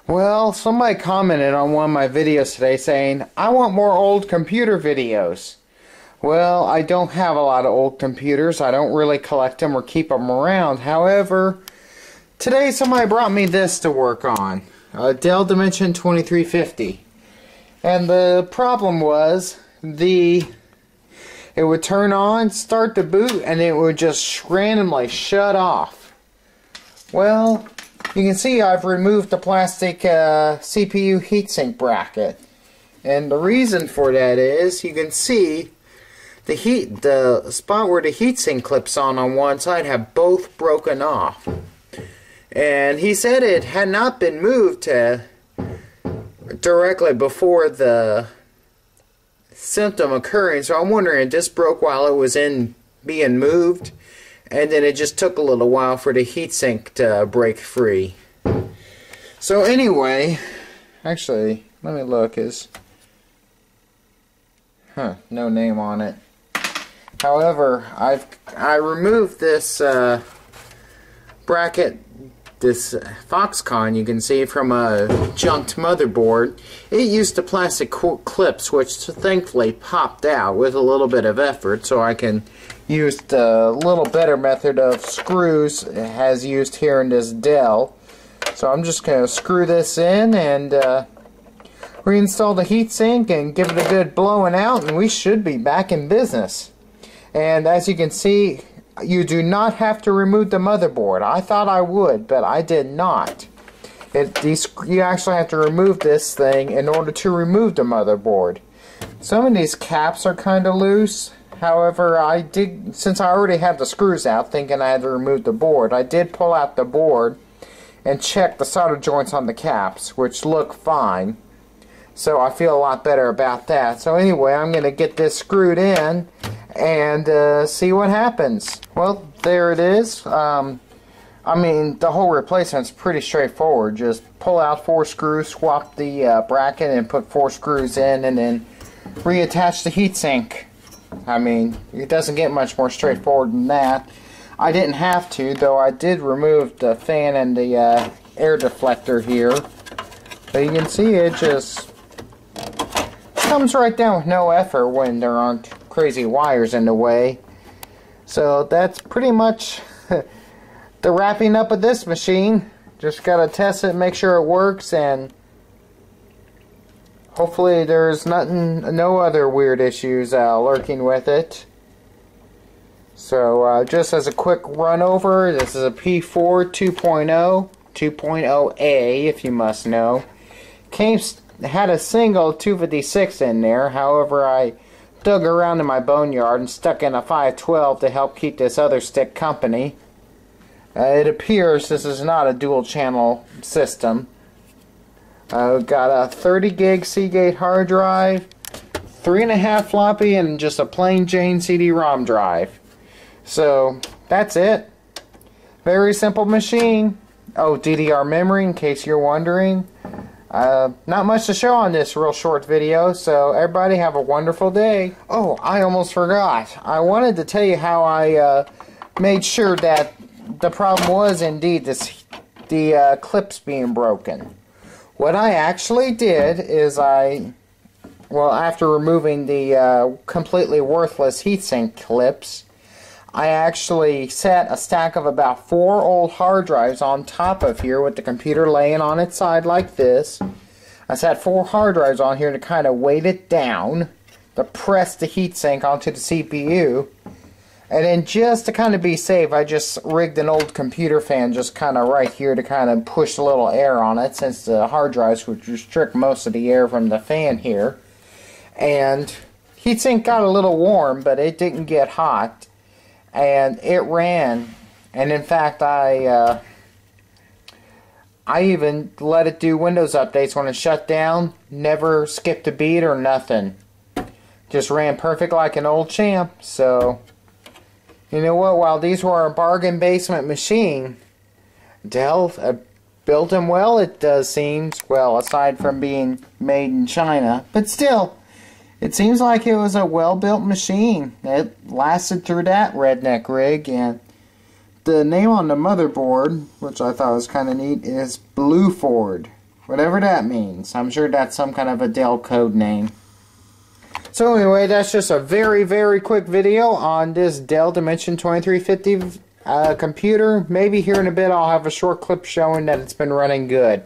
Well, somebody commented on one of my videos today saying, I want more old computer videos. Well, I don't have a lot of old computers. I don't really collect them or keep them around. However, today somebody brought me this to work on. A Dell Dimension 2350. And the problem was, it would turn on, start to boot, and it would just randomly shut off. Well, you can see I've removed the plastic CPU heatsink bracket. And the reason for that is, you can see the spot where the heatsink clips on one side have both broken off. And he said it had not been moved directly before the symptom occurring, so I'm wondering if this broke while it was being moved, and then it just took a little while for the heatsink to break free. So anyway, actually, let me look. No name on it. However, I removed this bracket, this Foxconn, you can see, from a junked motherboard. It used the plastic clips, which thankfully popped out with a little bit of effort, so I can use the little better method of screws it has used here in this Dell. So I'm just going to screw this in and reinstall the heatsink and give it a good blowing out, and we should be back in business. And as you can see, you do not have to remove the motherboard. I thought I would, but I did not. You actually have to remove this thing in order to remove the motherboard. Some of these caps are kind of loose. However, since I already had the screws out thinking I had to remove the board, I did pull out the board and check the solder joints on the caps, which look fine. So I feel a lot better about that. So anyway, I'm going to get this screwed in and see what happens. Well, there it is. I mean, the whole replacement's pretty straightforward. Just pull out 4 screws, swap the bracket, and put 4 screws in, and then reattach the heatsink. I mean, it doesn't get much more straightforward than that. I didn't have to, though I did remove the fan and the air deflector here. But you can see it just comes right down with no effort when there aren't crazy wires in the way. So that's pretty much the wrapping up of this machine. Just gotta test it, make sure it works, and hopefully there's no other weird issues lurking with it. So just as a quick run over, this is a P4 2.0, 2.0A if you must know. Had a single 256 in there. However, I dug around in my boneyard and stuck in a 512 to help keep this other stick company. It appears this is not a dual channel system. Got a 30 gig Seagate hard drive, 3.5 floppy, and just a plain Jane CD-ROM drive. So that's it. Very simple machine. Oh, DDR memory in case you're wondering. Not much to show on this real short video, so everybody have a wonderful day. Oh, I almost forgot. I wanted to tell you how I made sure that the problem was indeed the clips being broken. What I actually did is after removing the completely worthless heatsink clips, I actually set a stack of about 4 old hard drives on top of here with the computer laying on its side like this. I set 4 hard drives on here to kind of weight it down, to press the heatsink onto the CPU. And then just to kind of be safe, I just rigged an old computer fan just kind of right here to kind of push a little air on it, since the hard drives would restrict most of the air from the fan here. And heatsink got a little warm, but it didn't get hot. And it ran, and in fact I even let it do Windows updates when it shut down. Never skipped a beat or nothing. Just ran perfect like an old champ. So you know what, while these were a bargain basement machine, Dell built them well, it does seem. Well, aside from being made in China, but still, it seems like it was a well-built machine. It lasted through that redneck rig, and the name on the motherboard, which I thought was kind of neat, is Blue Ford. Whatever that means. I'm sure that's some kind of a Dell code name. So anyway, that's just a very, very quick video on this Dell Dimension 2350 computer. Maybe here in a bit I'll have a short clip showing that it's been running good.